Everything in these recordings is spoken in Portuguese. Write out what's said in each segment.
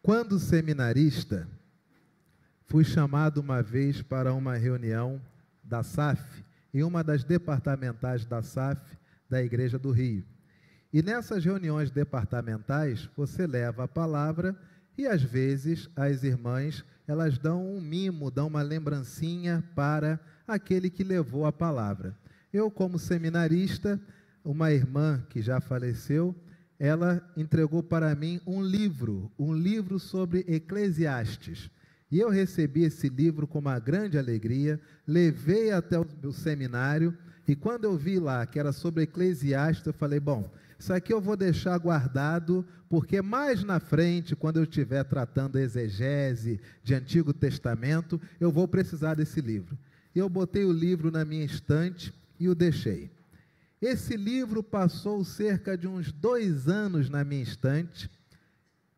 Quando seminarista, fui chamado uma vez para uma reunião da SAF, em uma das departamentais da SAF, da Igreja do Rio. E nessas reuniões departamentais, você leva a palavra e, às vezes, as irmãs, elas dão um mimo, dão uma lembrancinha para aquele que levou a palavra. Eu, como seminarista, uma irmã que já faleceu, ela entregou para mim um livro sobre Eclesiastes. E eu recebi esse livro com uma grande alegria, levei até o seminário, e quando eu vi lá que era sobre Eclesiastes, eu falei, bom, isso aqui eu vou deixar guardado, porque mais na frente, quando eu estiver tratando exegese de Antigo Testamento, eu vou precisar desse livro. E eu botei o livro na minha estante e o deixei. Esse livro passou cerca de uns 2 anos na minha estante,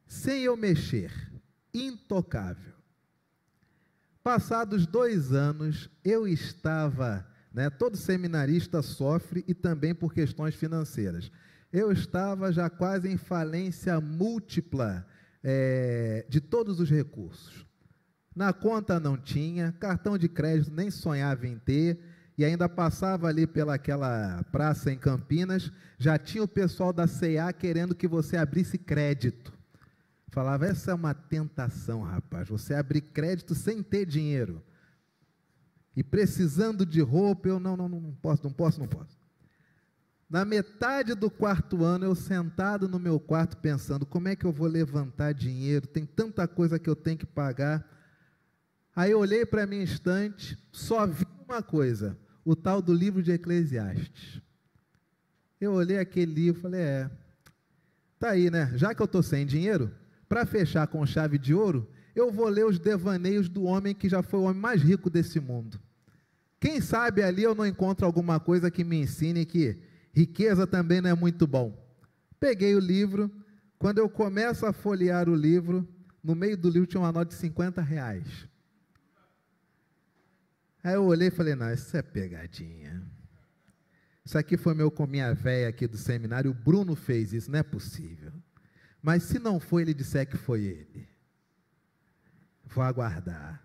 sem eu mexer, intocável. Passados 2 anos, eu estava, todo seminarista sofre e também por questões financeiras. Eu estava já quase em falência múltipla de todos os recursos. Na conta não tinha, cartão de crédito nem sonhava em ter, e ainda passava ali pelaquela praça em Campinas, já tinha o pessoal da C&A querendo que você abrisse crédito. Falava, essa é uma tentação, rapaz, você abrir crédito sem ter dinheiro. E precisando de roupa, eu não posso. Na metade do 4º ano, eu sentado no meu quarto pensando, como é que eu vou levantar dinheiro? Tem tanta coisa que eu tenho que pagar. Aí eu olhei para a minha estante, só vi uma coisa, o tal do livro de Eclesiastes. Eu olhei aquele livro e falei, tá aí, né? Já que eu estou sem dinheiro, para fechar com chave de ouro, eu vou ler os devaneios do homem que já foi o homem mais rico desse mundo. Quem sabe ali eu não encontro alguma coisa que me ensine que riqueza também não é muito bom. Peguei o livro, quando eu começo a folhear o livro, no meio do livro tinha uma nota de R$50. Aí eu olhei e falei, não, isso é pegadinha. Isso aqui foi com minha véia aqui do seminário, o Bruno fez isso, não é possível. Mas se não foi, ele disser que foi ele. Vou aguardar.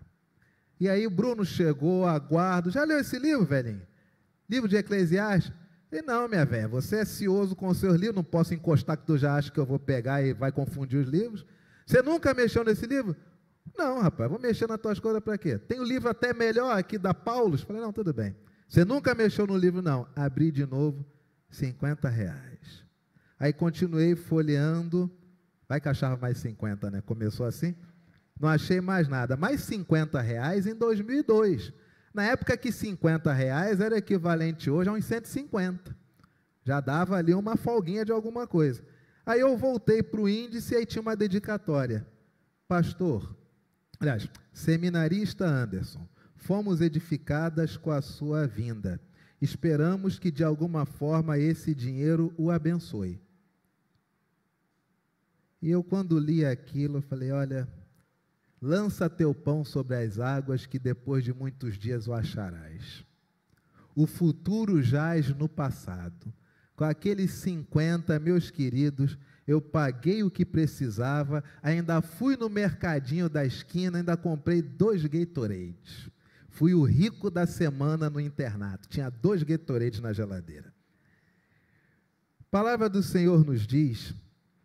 E aí o Bruno chegou, aguardo. Já leu esse livro, velhinho? Livro de Eclesiastes? E não, minha velha, você é cioso com os seus livros, não posso encostar que tu já acha que eu vou pegar e vai confundir os livros. Você nunca mexeu nesse livro? Não, rapaz, vou mexer nas tuas coisas para quê? Tem um livro até melhor aqui da Paulus. Falei, não, tudo bem. Você nunca mexeu no livro, não. Abri de novo, R$50. Aí continuei folheando. Vai que achava mais 50, né? Começou assim. Não achei mais nada. Mais R$50 em 2002. Na época que R$50 era equivalente hoje a uns 150. Já dava ali uma folguinha de alguma coisa. Aí eu voltei para o índice e aí tinha uma dedicatória. Pastor, aliás, seminarista Anderson, fomos edificadas com a sua vinda. Esperamos que de alguma forma esse dinheiro o abençoe. E eu, quando li aquilo, eu falei, olha, lança teu pão sobre as águas, que depois de muitos dias o acharás. O futuro jaz no passado. Com aqueles 50, meus queridos, eu paguei o que precisava, ainda fui no mercadinho da esquina, ainda comprei 2 Gatorades. Fui o rico da semana no internato, tinha 2 Gatorades na geladeira. A palavra do Senhor nos diz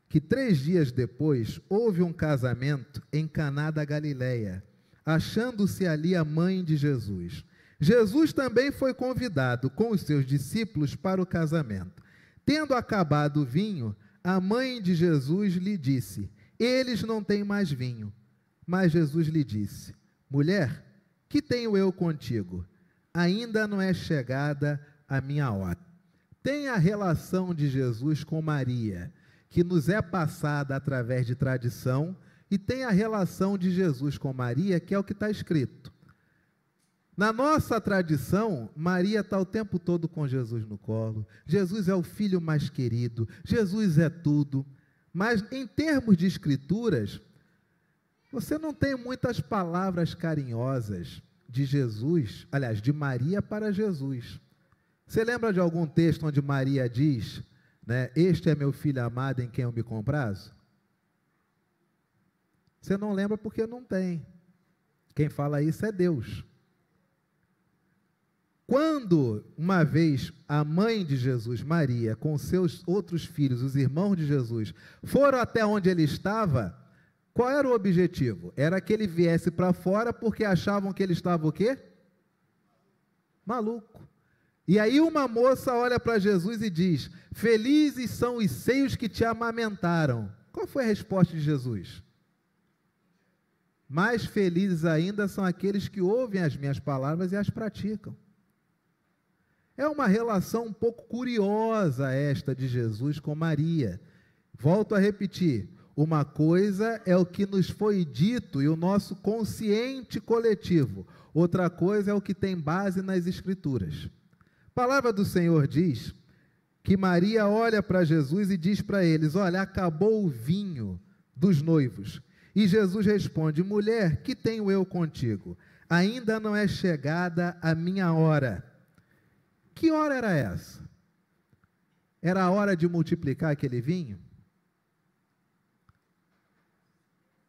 que 3 dias depois houve um casamento em Caná da Galileia, achando-se ali a mãe de Jesus. Jesus também foi convidado com os seus discípulos para o casamento. Tendo acabado o vinho, a mãe de Jesus lhe disse, eles não têm mais vinho. Mas Jesus lhe disse, mulher, que tenho eu contigo? Ainda não é chegada a minha hora. Tem a relação de Jesus com Maria, que nos é passada através de tradição, e tem a relação de Jesus com Maria, que é o que está escrito. Na nossa tradição, Maria está o tempo todo com Jesus no colo, Jesus é o filho mais querido, Jesus é tudo, mas em termos de escrituras, você não tem muitas palavras carinhosas de Jesus, aliás, de Maria para Jesus. Você lembra de algum texto onde Maria diz, este é meu filho amado em quem eu me comprazo? Você não lembra porque não tem. Quem fala isso é Deus. Quando, uma vez, a mãe de Jesus, Maria, com seus outros filhos, os irmãos de Jesus, foram até onde ele estava, qual era o objetivo? Era que ele viesse para fora porque achavam que ele estava o quê? Maluco. E aí uma moça olha para Jesus e diz: felizes são os seios que te amamentaram. Qual foi a resposta de Jesus? Mais felizes ainda são aqueles que ouvem as minhas palavras e as praticam. É uma relação um pouco curiosa esta de Jesus com Maria. Volto a repetir, uma coisa é o que nos foi dito e o nosso consciente coletivo, outra coisa é o que tem base nas Escrituras. A palavra do Senhor diz que Maria olha para Jesus e diz para eles: olha, acabou o vinho dos noivos. E Jesus responde: mulher, que tenho eu contigo? Ainda não é chegada a minha hora. Que hora era essa? Era a hora de multiplicar aquele vinho?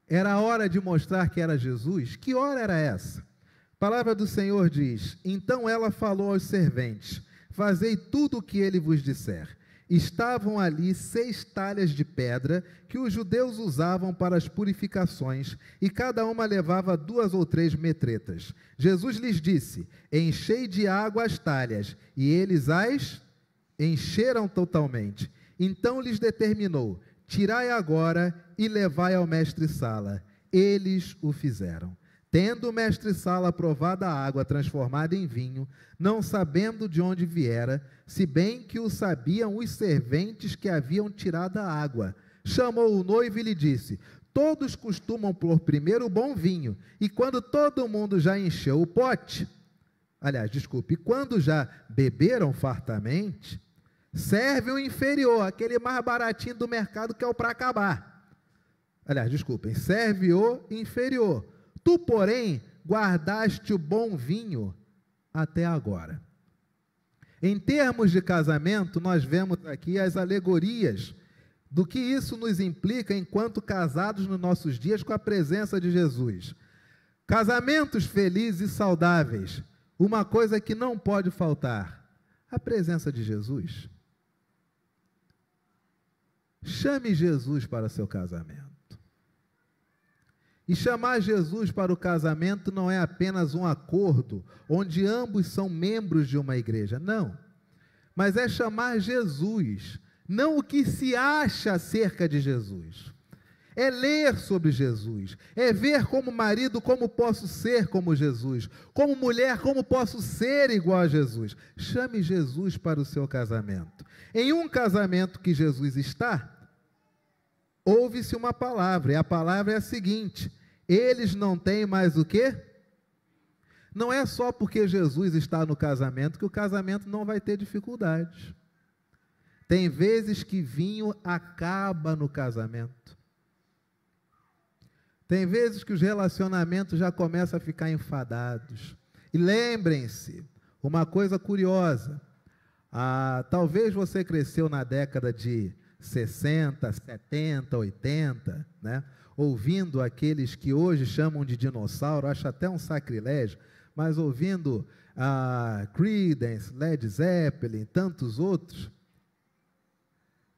Era a hora de mostrar que era Jesus? Que hora era essa? A palavra do Senhor diz: então ela falou aos serventes: fazei tudo o que ele vos disser. Estavam ali 6 talhas de pedra que os judeus usavam para as purificações, e cada uma levava 2 ou 3 metretas. Jesus lhes disse: enchei de água as talhas, e eles as encheram totalmente. Então lhes determinou: tirai agora e levai ao mestre-sala. Eles o fizeram. Tendo o mestre-sala provado a água transformada em vinho, não sabendo de onde viera, se bem que o sabiam os serventes que haviam tirado a água, chamou o noivo e lhe disse: todos costumam pôr primeiro o bom vinho, e quando todo mundo já encheu o pote, e quando já beberam fartamente, serve o inferior, aquele mais baratinho do mercado que é o para acabar. Serve o inferior. Tu, porém, guardaste o bom vinho até agora. Em termos de casamento, nós vemos aqui as alegorias do que isso nos implica enquanto casados nos nossos dias com a presença de Jesus. Casamentos felizes e saudáveis, uma coisa que não pode faltar: a presença de Jesus. Chame Jesus para o seu casamento. E chamar Jesus para o casamento não é apenas um acordo onde ambos são membros de uma igreja, não. Mas é chamar Jesus, não o que se acha acerca de Jesus. É ler sobre Jesus, é ver como marido como posso ser como Jesus, como mulher como posso ser igual a Jesus. Chame Jesus para o seu casamento. Em um casamento que Jesus está, ouve-se uma palavra, e a palavra é a seguinte: eles não têm mais o quê? Não é só porque Jesus está no casamento que o casamento não vai ter dificuldades. Tem vezes que vinho acaba no casamento. Tem vezes que os relacionamentos já começam a ficar enfadados. E lembrem-se, uma coisa curiosa, talvez você cresceu na década de 60, 70, 80, né? Ouvindo aqueles que hoje chamam de dinossauro, acho até um sacrilégio, mas ouvindo Creedence, Led Zeppelin, tantos outros,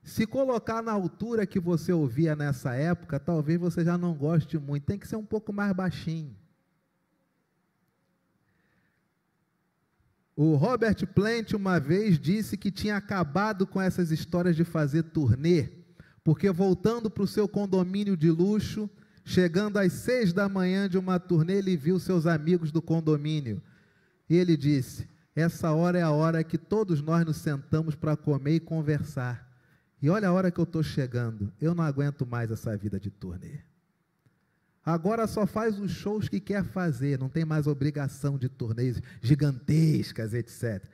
se colocar na altura que você ouvia nessa época, talvez você já não goste muito, tem que ser um pouco mais baixinho. O Robert Plant uma vez disse que tinha acabado com essas histórias de fazer turnê, porque voltando para o seu condomínio de luxo, chegando às 6 da manhã de uma turnê, ele viu seus amigos do condomínio. E ele disse: essa hora é a hora que todos nós nos sentamos para comer e conversar. E olha a hora que eu estou chegando, eu não aguento mais essa vida de turnê. Agora só faz os shows que quer fazer, não tem mais obrigação de turnês gigantescas, etc.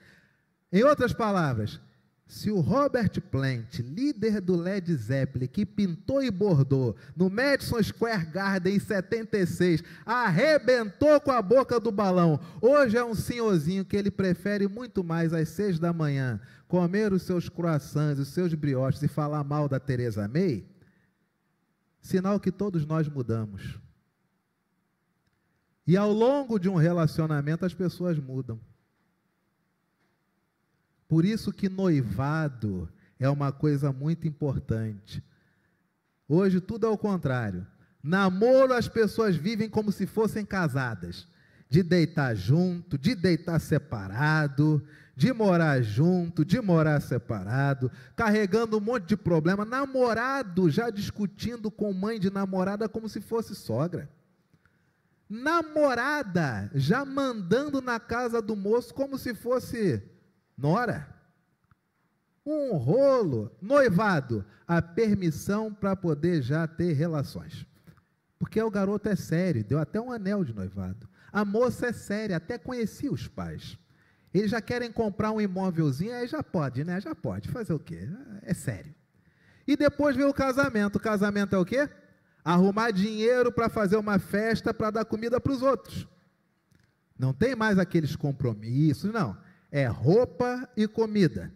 Em outras palavras, se o Robert Plant, líder do Led Zeppelin, que pintou e bordou no Madison Square Garden em 76, arrebentou com a boca do balão, hoje é um senhorzinho que ele prefere muito mais às 6 da manhã comer os seus croissants, os seus brioches e falar mal da Theresa May, Sinal que todos nós mudamos. E ao longo de um relacionamento as pessoas mudam. Por isso que noivado é uma coisa muito importante. Hoje tudo é o contrário. Namoro, as pessoas vivem como se fossem casadas. De deitar junto, de deitar separado, de morar junto, de morar separado, carregando um monte de problema. Namorado já discutindo com mãe de namorada como se fosse sogra. Namorada já mandando na casa do moço como se fosse nora. Um rolo. Noivado, a permissão para poder já ter relações. Porque o garoto é sério, deu até um anel de noivado. A moça é séria, até conhecia os pais. Eles já querem comprar um imóvelzinho, aí já pode, né? Já pode, fazer o quê? É sério. E depois vem o casamento. O casamento é o quê? Arrumar dinheiro para fazer uma festa, para dar comida para os outros. Não tem mais aqueles compromissos, não. É roupa e comida.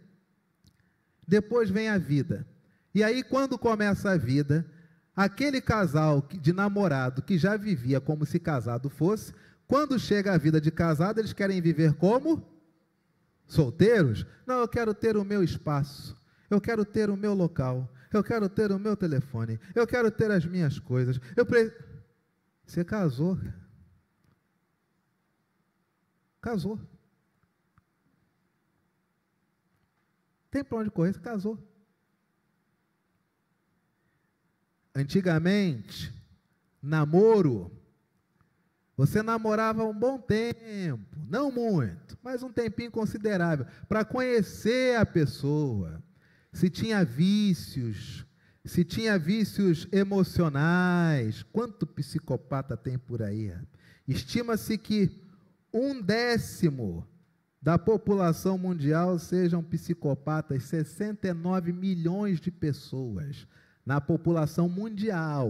Depois vem a vida. E aí, quando começa a vida, aquele casal de namorado que já vivia como se casado fosse, quando chega a vida de casado, eles querem viver como solteiros. Não, eu quero ter o meu espaço, eu quero ter o meu local, eu quero ter o meu telefone, eu quero ter as minhas coisas. Você casou. Casou. Tem para onde correr, você casou. Antigamente, namoro, você namorava um bom tempo, não muito, mas um tempinho considerável, para conhecer a pessoa, se tinha vícios emocionais. Quanto psicopata tem por aí? Estima-se que 1/10 da população mundial sejam psicopatas, 69 milhões de pessoas na população mundial,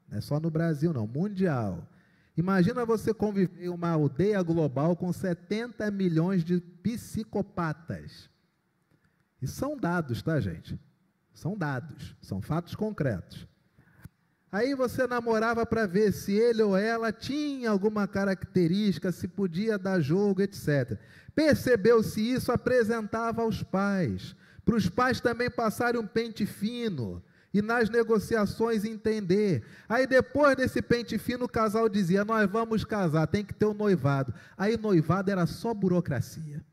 não é só no Brasil não, mundial. Imagina você conviver em uma aldeia global com 70 milhões de psicopatas. E são dados, tá, gente? São dados, são fatos concretos. Aí você namorava para ver se ele ou ela tinha alguma característica, se podia dar jogo, etc. Percebeu-se isso, apresentava aos pais, para os pais também passarem um pente fino, e nas negociações entender. Aí depois desse pente fino, o casal dizia, nós vamos casar, tem que ter um noivado. Aí noivado era só burocracia.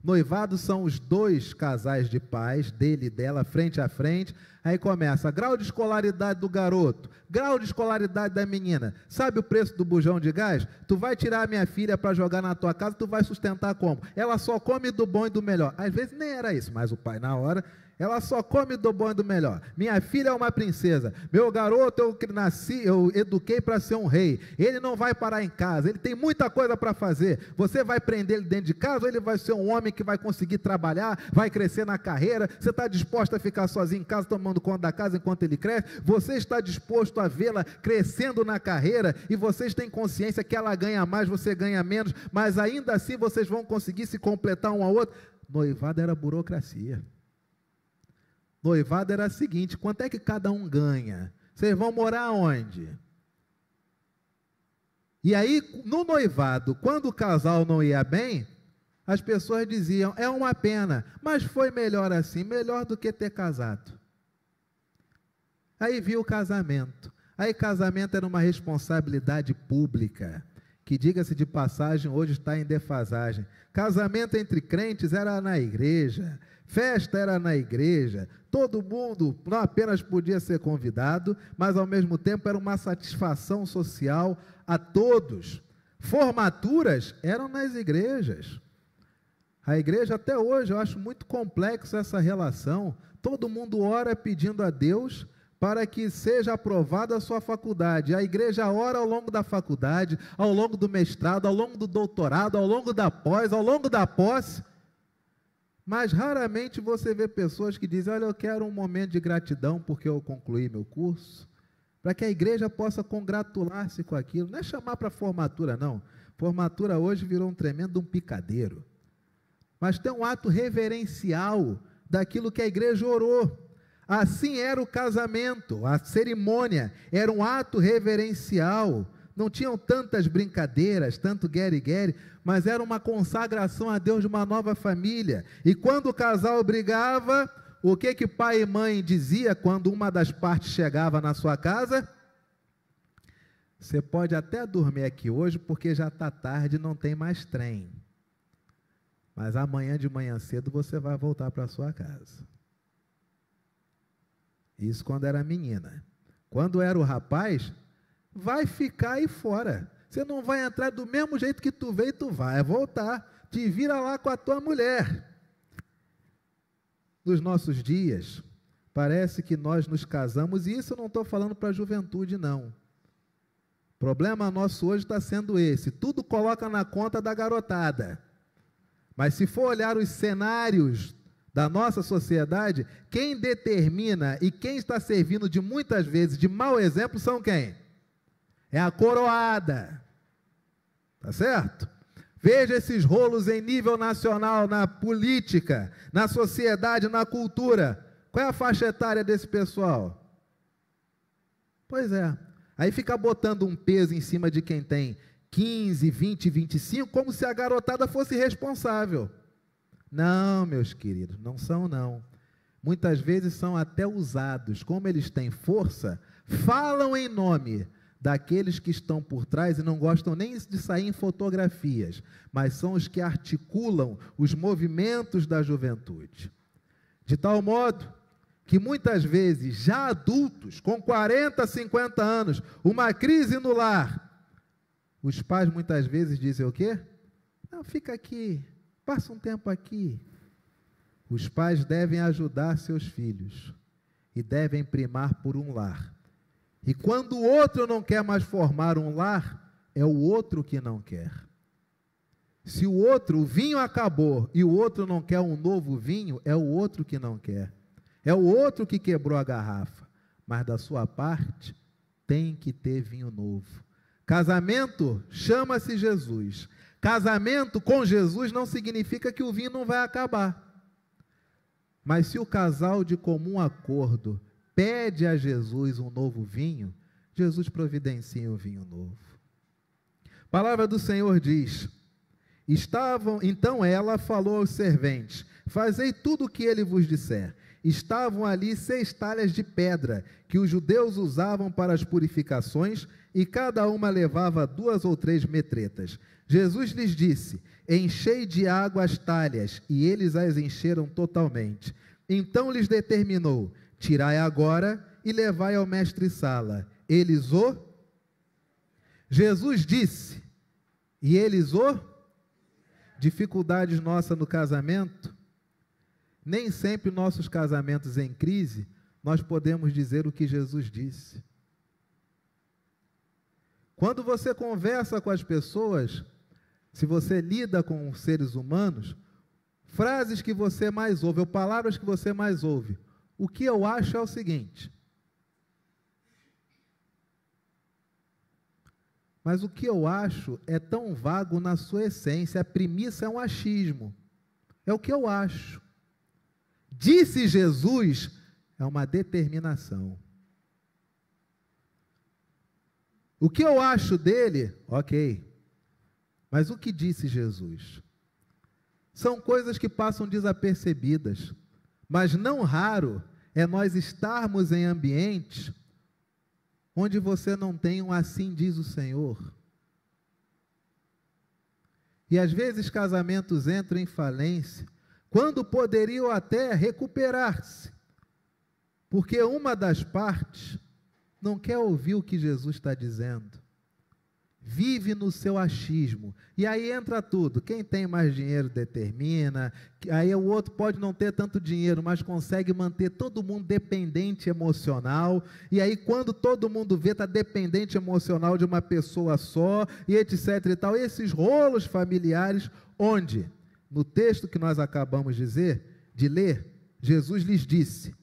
Noivado são os dois casais de pais, dele e dela, frente a frente. Aí começa, grau de escolaridade do garoto, grau de escolaridade da menina. Sabe o preço do bujão de gás? Tu vai tirar a minha filha para jogar na tua casa, tu vai sustentar como? Ela só come do bom e do melhor. Às vezes nem era isso, mas o pai na hora... Ela só come do bom e do melhor. Minha filha é uma princesa. Meu garoto, eu eduquei para ser um rei. Ele não vai parar em casa. Ele tem muita coisa para fazer. Você vai prender ele dentro de casa ou ele vai ser um homem que vai conseguir trabalhar, vai crescer na carreira? Você está disposto a ficar sozinho em casa, tomando conta da casa enquanto ele cresce? Você está disposto a vê-la crescendo na carreira? E vocês têm consciência que ela ganha mais, você ganha menos, mas ainda assim vocês vão conseguir se completar um ao outro? Noivado era burocracia. Noivado era o seguinte, quanto é que cada um ganha? Vocês vão morar onde? E aí, no noivado, quando o casal não ia bem, as pessoas diziam, é uma pena, mas foi melhor assim, melhor do que ter casado. Aí viu o casamento. Aí casamento era uma responsabilidade pública, que diga-se de passagem, hoje está em defasagem. Casamento entre crentes era na igreja, festa era na igreja, todo mundo não apenas podia ser convidado, mas ao mesmo tempo era uma satisfação social a todos. Formaturas eram nas igrejas. A igreja até hoje, eu acho muito complexo essa relação. Todo mundo ora pedindo a Deus para que seja aprovada a sua faculdade. A igreja ora ao longo da faculdade, ao longo do mestrado, ao longo do doutorado, ao longo da pós, ao longo da posse. Mas raramente você vê pessoas que dizem, olha, eu quero um momento de gratidão porque eu concluí meu curso, para que a igreja possa congratular-se com aquilo. Não é chamar para formatura, não. Formatura hoje virou um tremendo picadeiro. Mas tem um ato reverencial daquilo que a igreja orou. Assim era o casamento, a cerimônia, era um ato reverencial. Não tinham tantas brincadeiras, tanto guere-guere, mas era uma consagração a Deus de uma nova família. E quando o casal brigava, o que pai e mãe dizia quando uma das partes chegava na sua casa? Você pode até dormir aqui hoje, porque já está tarde e não tem mais trem. Mas amanhã de manhã cedo você vai voltar para a sua casa. Isso quando era menina. Quando era o rapaz, vai ficar aí fora. Você não vai entrar do mesmo jeito que tu veio, tu vai voltar. Te vira lá com a tua mulher. Nos nossos dias, parece que nós nos casamos, e isso eu não estou falando para a juventude, não. O problema nosso hoje está sendo esse. Tudo coloca na conta da garotada. Mas se for olhar os cenários da nossa sociedade, quem determina e quem está servindo de muitas vezes de mau exemplo são quem? É a coroada. Tá certo? Veja esses rolos em nível nacional, na política, na sociedade, na cultura. Qual é a faixa etária desse pessoal? Pois é. Aí fica botando um peso em cima de quem tem 15, 20, 25, como se a garotada fosse responsável. Não, meus queridos, não são não. Muitas vezes são até usados. Como eles têm força, falam em nome daqueles que estão por trás e não gostam nem de sair em fotografias, mas são os que articulam os movimentos da juventude. De tal modo que muitas vezes, já adultos, com 40, 50 anos, uma crise no lar, os pais muitas vezes dizem o quê? Não, fica aqui, passa um tempo aqui. Os pais devem ajudar seus filhos e devem primar por um lar. E quando o outro não quer mais formar um lar, é o outro que não quer. Se o vinho acabou e o outro não quer um novo vinho, é o outro que não quer. É o outro que quebrou a garrafa. Mas da sua parte, tem que ter vinho novo. Casamento chama-se Jesus. Casamento com Jesus não significa que o vinho não vai acabar. Mas se o casal de comum acordo pede a Jesus um novo vinho, Jesus providencia um vinho novo. A palavra do Senhor diz: então ela falou aos serventes: fazei tudo o que ele vos disser. Estavam ali 6 talhas de pedra, que os judeus usavam para as purificações, e cada uma levava 2 ou 3 metretas. Jesus lhes disse: enchei de água as talhas, e eles as encheram totalmente. Então lhes determinou: tirai agora e levai ao mestre-sala. Eles o... Jesus disse, e eles o... Dificuldades nossas no casamento. Nem sempre nossos casamentos em crise, nós podemos dizer o que Jesus disse. Quando você conversa com as pessoas, se você lida com os seres humanos, frases que você mais ouve, ou palavras que você mais ouve, o que eu acho é o seguinte. Mas o que eu acho é tão vago na sua essência, a premissa é um achismo. É o que eu acho. Disse Jesus, é uma determinação. O que eu acho dele, ok. Mas o que disse Jesus? São coisas que passam desapercebidas. Mas não raro é nós estarmos em ambientes onde você não tem um assim diz o Senhor. E às vezes casamentos entram em falência, quando poderiam até recuperar-se, porque uma das partes não quer ouvir o que Jesus está dizendo, vive no seu achismo, e aí entra tudo, quem tem mais dinheiro determina, aí o outro pode não ter tanto dinheiro, mas consegue manter todo mundo dependente emocional, e aí quando todo mundo vê, está dependente emocional de uma pessoa só, e etc e tal, esses rolos familiares, onde, no texto que nós acabamos de ler, Jesus lhes disse,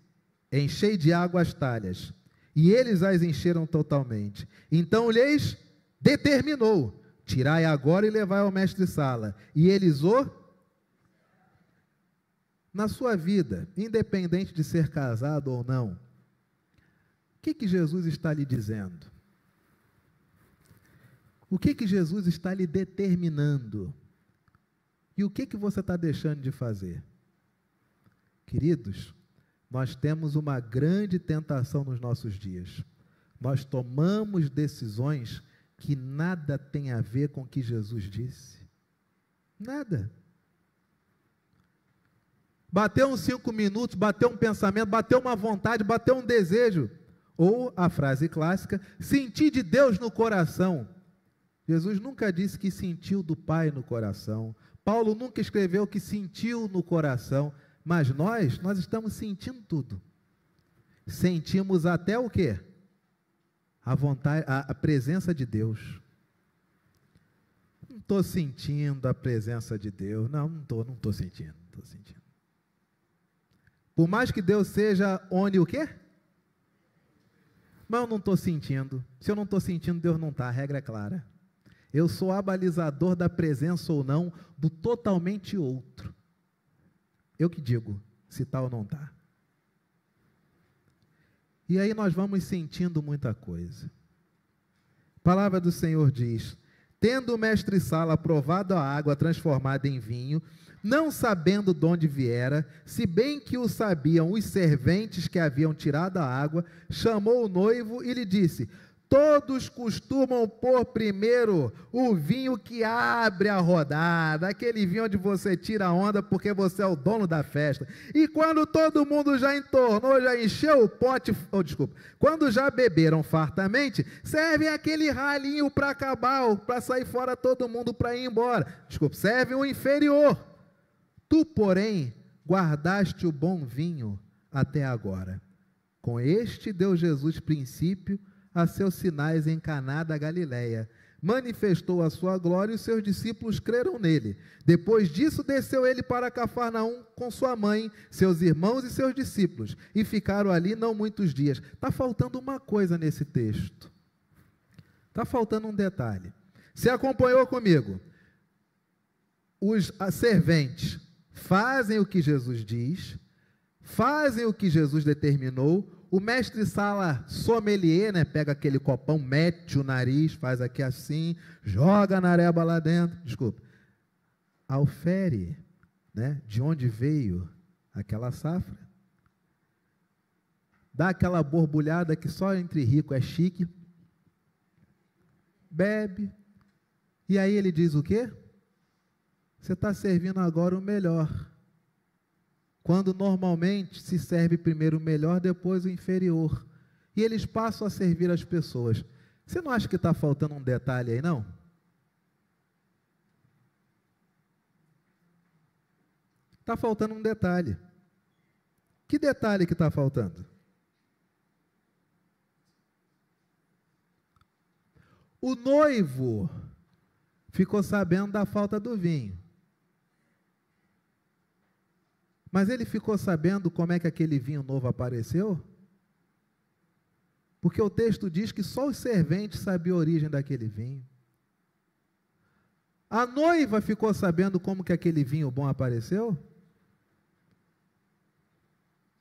enchei de água as talhas, e eles as encheram totalmente, então lhes determinou, tirai agora e levai ao mestre-sala, e eles o... Na sua vida, independente de ser casado ou não, o que Jesus está lhe dizendo? O que Jesus está lhe determinando? E o que você está deixando de fazer? Queridos, nós temos uma grande tentação nos nossos dias. Nós tomamos decisões que nada tem a ver com o que Jesus disse. Nada. Bateu uns 5 minutos, bateu um pensamento, bateu uma vontade, bateu um desejo. Ou a frase clássica, senti de Deus no coração. Jesus nunca disse que sentiu do Pai no coração. Paulo nunca escreveu que sentiu no coração. Mas nós estamos sentindo tudo. Sentimos até o quê? A vontade, a presença de Deus. Não estou sentindo a presença de Deus. Não estou sentindo. Por mais que Deus seja o quê? Mas eu não estou sentindo. Se eu não estou sentindo, Deus não está. A regra é clara. Eu sou abalizador da presença ou não do totalmente outro. Eu que digo se está ou não está. E aí nós vamos sentindo muita coisa. A palavra do Senhor diz: tendo o mestre-sala provado a água transformada em vinho, não sabendo de onde viera, se bem que o sabiam os serventes que haviam tirado a água, chamou o noivo e lhe disse: todos costumam pôr primeiro o vinho que abre a rodada, aquele vinho onde você tira a onda porque você é o dono da festa. E quando todo mundo já entornou, já encheu o pote, quando já beberam fartamente, servem aquele ralinho para acabar, para sair fora todo mundo para ir embora. Serve o inferior. Tu, porém, guardaste o bom vinho até agora. Com este deu Jesus princípio a seus sinais em Caná da Galileia. Manifestou a sua glória e os seus discípulos creram nele. Depois disso, desceu ele para Cafarnaum com sua mãe, seus irmãos e seus discípulos, e ficaram ali não muitos dias. Está faltando uma coisa nesse texto. Está faltando um detalhe. Você acompanhou comigo? Os serventes fazem o que Jesus diz, fazem o que Jesus determinou. O mestre-sala sommelier, né, pega aquele copão, mete o nariz, faz aqui assim, joga a nareba lá dentro, aufere, né, de onde veio aquela safra, dá aquela borbulhada que só entre rico é chique, bebe, e aí ele diz o quê? Você está servindo agora o melhor. Quando normalmente se serve primeiro o melhor, depois o inferior. E eles passam a servir as pessoas. Você não acha que está faltando um detalhe aí, não? Está faltando um detalhe. Que detalhe que está faltando? O noivo ficou sabendo da falta do vinho. Mas ele ficou sabendo como é que aquele vinho novo apareceu? Porque o texto diz que só os serventes sabiam a origem daquele vinho. A noiva ficou sabendo como que aquele vinho bom apareceu?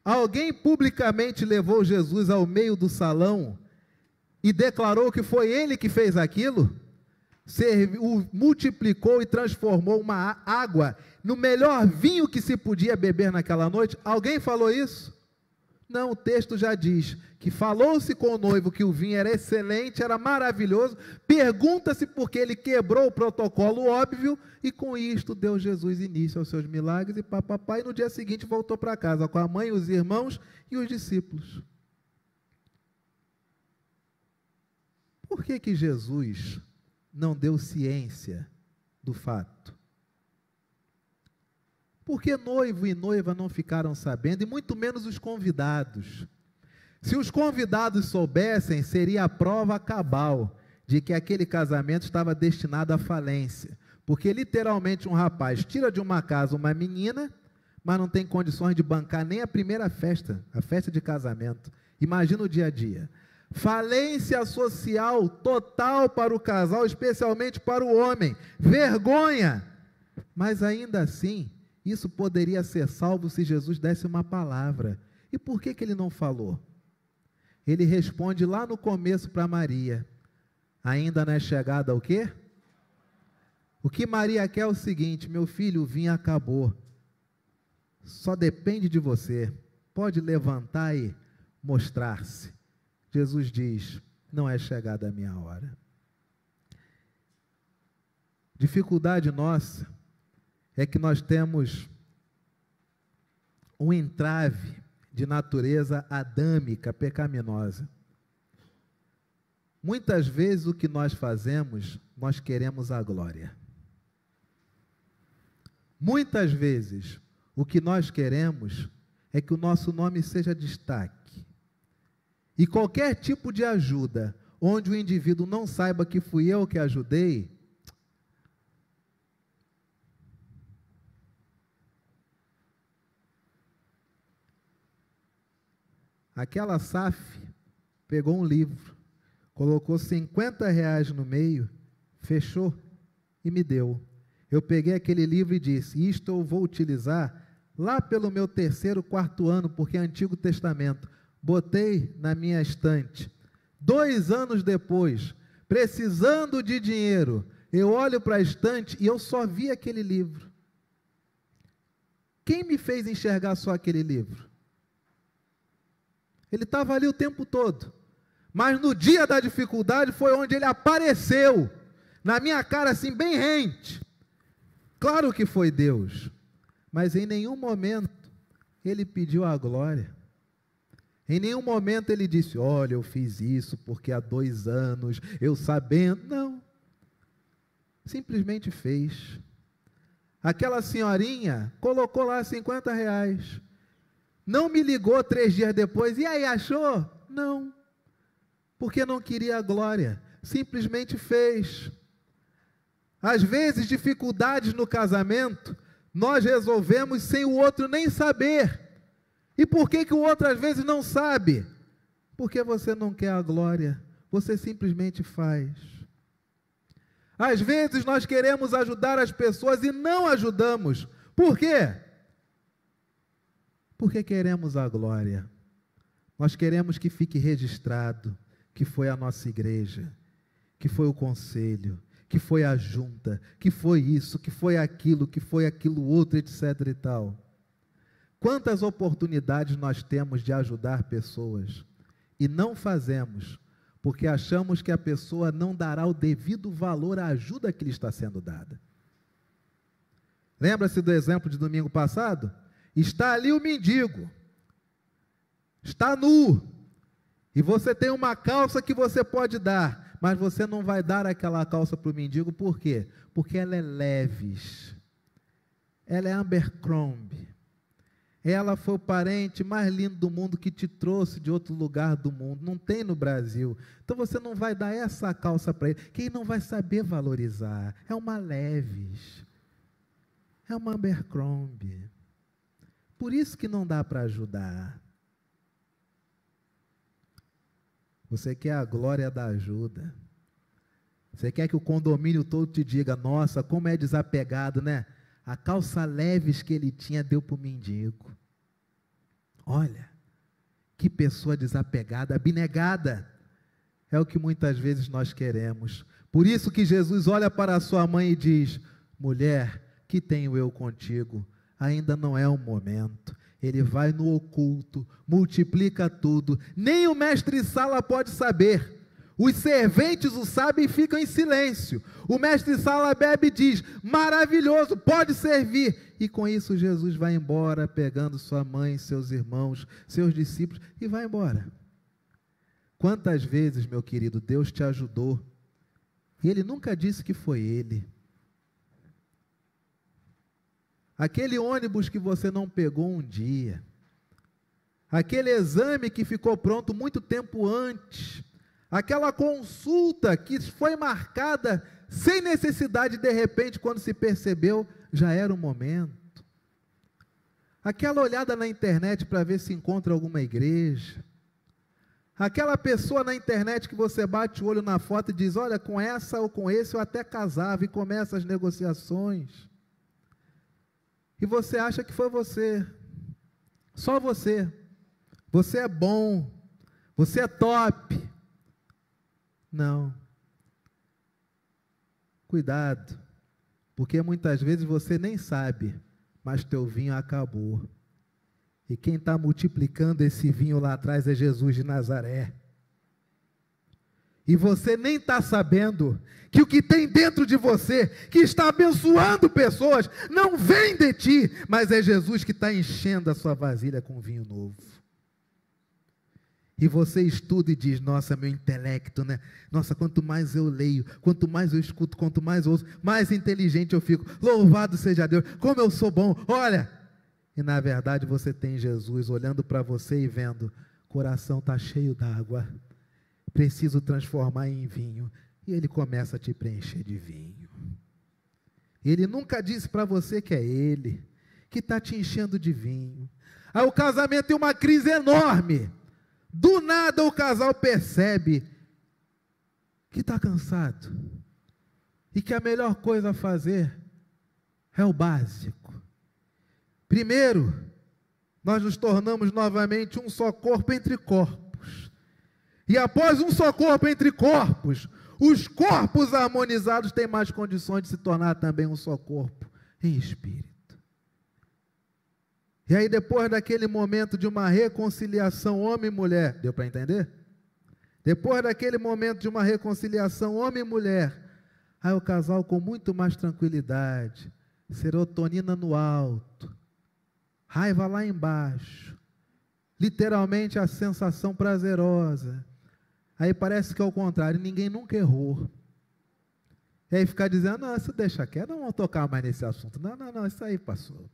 Alguém publicamente levou Jesus ao meio do salão e declarou que foi ele que fez aquilo? Multiplicou e transformou uma água no melhor vinho que se podia beber naquela noite? Alguém falou isso? Não, o texto já diz que falou-se com o noivo que o vinho era excelente, era maravilhoso. Pergunta-se por que ele quebrou o protocolo óbvio e com isto deu Jesus início aos seus milagres e papapá, e no dia seguinte voltou para casa com a mãe, os irmãos e os discípulos. Por que Jesus não deu ciência do fato? Por que noivo e noiva não ficaram sabendo, e muito menos os convidados? Se os convidados soubessem, seria a prova cabal de que aquele casamento estava destinado à falência, porque literalmente um rapaz tira de uma casa uma menina, mas não tem condições de bancar nem a primeira festa, a festa de casamento. Imagina o dia a dia. Falência social total para o casal, especialmente para o homem. Vergonha! Mas ainda assim, isso poderia ser salvo se Jesus desse uma palavra. E por que ele não falou? Ele responde lá no começo para Maria: ainda não é chegada o quê? O que Maria quer é o seguinte: meu filho, o vinho acabou, só depende de você, pode levantar e mostrar-se. Jesus diz: não é chegada a minha hora. Dificuldade nossa é que nós temos um entrave de natureza adâmica, pecaminosa. Muitas vezes o que nós fazemos, nós queremos a glória. Muitas vezes o que nós queremos é que o nosso nome seja destaque. E qualquer tipo de ajuda, onde o indivíduo não saiba que fui eu que ajudei, aquela SAF pegou um livro, colocou R$50 no meio, fechou e me deu. Eu peguei aquele livro e disse: isto eu vou utilizar lá pelo meu 3º, 4º ano, porque é Antigo Testamento. Botei na minha estante. 2 anos depois, precisando de dinheiro, eu olho para a estante e eu só vi aquele livro. Quem me fez enxergar só aquele livro? Ele estava ali o tempo todo, mas no dia da dificuldade foi onde ele apareceu, na minha cara assim, bem rente. Claro que foi Deus, mas em nenhum momento ele pediu a glória. Em nenhum momento ele disse: olha, eu fiz isso porque há 2 anos, eu sabendo. Não, simplesmente fez. Aquela senhorinha colocou lá R$50. Não me ligou 3 dias depois: e aí, achou? Não, porque não queria a glória, simplesmente fez. Às vezes, dificuldades no casamento, nós resolvemos sem o outro nem saber. E por que o outro às vezes não sabe? Porque você não quer a glória, você simplesmente faz. Às vezes nós queremos ajudar as pessoas e não ajudamos. Por quê? Porque queremos a glória. Nós queremos que fique registrado que foi a nossa igreja, que foi o conselho, que foi a junta, que foi isso, que foi aquilo outro, etc. e tal. Quantas oportunidades nós temos de ajudar pessoas e não fazemos, porque achamos que a pessoa não dará o devido valor à ajuda que lhe está sendo dada. Lembra-se do exemplo de domingo passado? Está ali o mendigo, está nu, e você tem uma calça que você pode dar, mas você não vai dar aquela calça para o mendigo. Por quê? Porque ela é Levi's, ela é Abercrombie, ela foi o parente mais lindo do mundo que te trouxe de outro lugar do mundo, não tem no Brasil, então você não vai dar essa calça para ele, que ele não vai saber valorizar. É uma Levi's, é uma Abercrombie, por isso que não dá para ajudar. Você quer a glória da ajuda, você quer que o condomínio todo te diga: nossa, como é desapegado, né? A calça Levi's que ele tinha deu para o mendigo. Olha, que pessoa desapegada, abnegada. É o que muitas vezes nós queremos. Por isso que Jesus olha para a sua mãe e diz: mulher, que tenho eu contigo? Ainda não é o momento. Ele vai no oculto, multiplica tudo. Nem o mestre-sala pode saber. Os serventes o sabem e ficam em silêncio. O mestre-sala bebe e diz: maravilhoso, pode servir. E com isso Jesus vai embora, pegando sua mãe, seus irmãos, seus discípulos, e vai embora. Quantas vezes, meu querido, Deus te ajudou, e Ele nunca disse que foi Ele. Aquele ônibus que você não pegou um dia, aquele exame que ficou pronto muito tempo antes, aquela consulta que foi marcada sem necessidade, de repente, quando se percebeu, já era o momento. Aquela olhada na internet para ver se encontra alguma igreja, aquela pessoa na internet que você bate o olho na foto e diz: olha, com essa ou com esse eu até casava, e começa as negociações. E você acha que foi você. Só você. Você é bom. Você é top. Não. Cuidado. Porque muitas vezes você nem sabe, mas teu vinho acabou. E quem está multiplicando esse vinho lá atrás é Jesus de Nazaré. E você nem está sabendo que o que tem dentro de você, que está abençoando pessoas, não vem de ti, mas é Jesus que está enchendo a sua vasilha com vinho novo. E você estuda e diz, nossa, meu intelecto, né? Nossa, quanto mais eu leio, quanto mais eu escuto, quanto mais eu ouço, mais inteligente eu fico. Louvado seja Deus, como eu sou bom, olha. E na verdade você tem Jesus olhando para você e vendo, coração está cheio d'água, preciso transformar em vinho. E ele começa a te preencher de vinho. Ele nunca disse para você que é ele, que está te enchendo de vinho. Aí o casamento tem uma crise enorme. Do nada o casal percebe que está cansado. E que a melhor coisa a fazer é o básico. Primeiro, nós nos tornamos novamente um só corpo entre corpos. E após um só corpo entre corpos, os corpos harmonizados têm mais condições de se tornar também um só corpo em espírito. E aí depois daquele momento de uma reconciliação homem e mulher, deu para entender? Depois daquele momento de uma reconciliação homem e mulher, aí o casal com muito mais tranquilidade, serotonina no alto, raiva lá embaixo, literalmente a sensação prazerosa. Aí parece que é o contrário, ninguém nunca errou. E aí ficar dizendo, não, isso deixa quieto, não vamos tocar mais nesse assunto. Não, isso aí passou.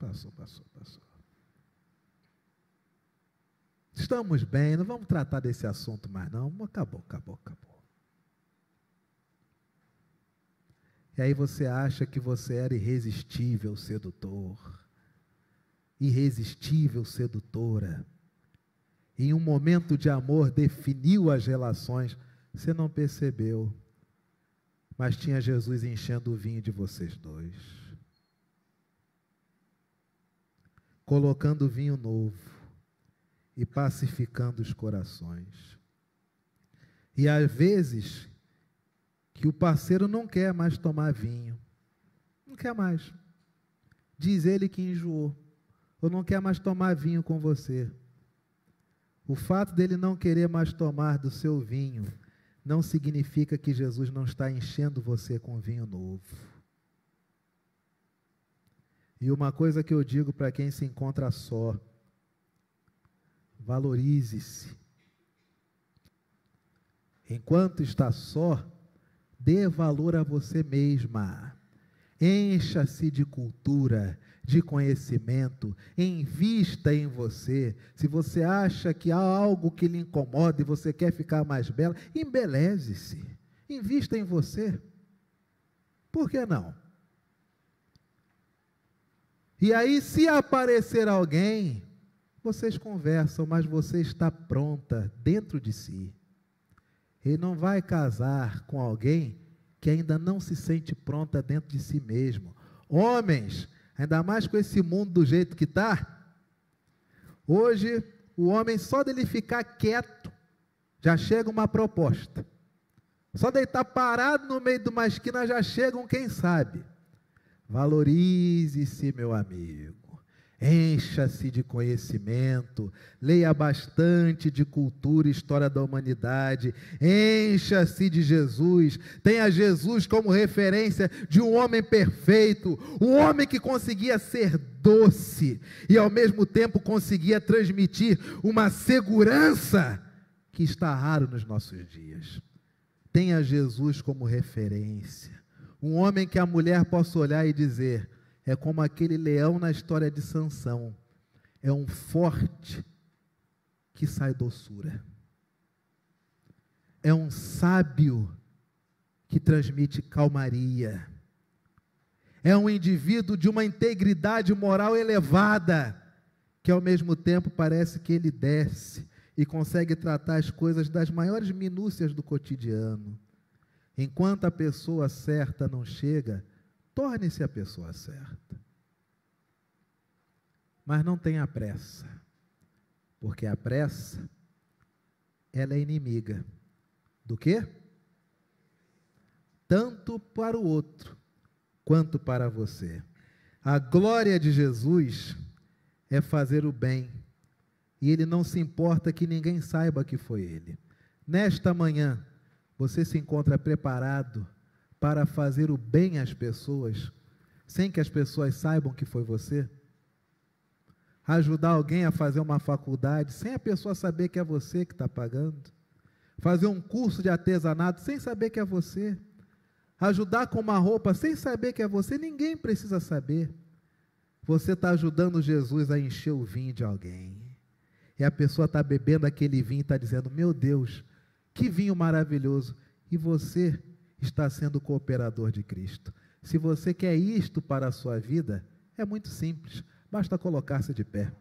Estamos bem, não vamos tratar desse assunto mais não, acabou. E aí você acha que você era irresistível sedutor, irresistível sedutora. Em um momento de amor definiu as relações, você não percebeu, mas tinha Jesus enchendo o vinho de vocês dois, colocando vinho novo e pacificando os corações. E às vezes que o parceiro não quer mais tomar vinho, não quer mais, diz ele que enjoou, ou não quer mais tomar vinho com você. O fato dele não querer mais tomar do seu vinho não significa que Jesus não está enchendo você com vinho novo. E uma coisa que eu digo para quem se encontra só, valorize-se. Enquanto está só, dê valor a você mesma. Encha-se de cultura, de conhecimento, invista em você. Se você acha que há algo que lhe incomoda e você quer ficar mais bela, embeleze-se, invista em você. Por que não? E aí, se aparecer alguém, vocês conversam, mas você está pronta dentro de si. Ele não vai casar com alguém que ainda não se sente pronta dentro de si mesmo. Homens, ainda mais com esse mundo do jeito que está, hoje o homem, só dele ficar quieto, já chega uma proposta. Só dele estar parado no meio de uma esquina, já chega um quem sabe. Valorize-se, meu amigo. Encha-se de conhecimento, leia bastante de cultura e história da humanidade, encha-se de Jesus, tenha Jesus como referência de um homem perfeito, um homem que conseguia ser doce e ao mesmo tempo conseguia transmitir uma segurança que está raro nos nossos dias. Tenha Jesus como referência, um homem que a mulher possa olhar e dizer, é como aquele leão na história de Sansão, é um forte que sai doçura, é um sábio que transmite calmaria, é um indivíduo de uma integridade moral elevada, que ao mesmo tempo parece que ele desce e consegue tratar as coisas das maiores minúcias do cotidiano. Enquanto a pessoa certa não chega, torne-se a pessoa certa. Mas não tenha pressa, porque a pressa, ela é inimiga do quê? Tanto para o outro, quanto para você. A glória de Jesus é fazer o bem, e Ele não se importa que ninguém saiba que foi Ele. Nesta manhã, você se encontra preparado para fazer o bem às pessoas, sem que as pessoas saibam que foi você? Ajudar alguém a fazer uma faculdade, sem a pessoa saber que é você que está pagando? Fazer um curso de artesanato, sem saber que é você? Ajudar com uma roupa, sem saber que é você? Ninguém precisa saber. Você está ajudando Jesus a encher o vinho de alguém. E a pessoa está bebendo aquele vinho e está dizendo, meu Deus, que vinho maravilhoso. E você está sendo cooperador de Cristo. Se você quer isto para a sua vida, é muito simples, basta colocar-se de pé.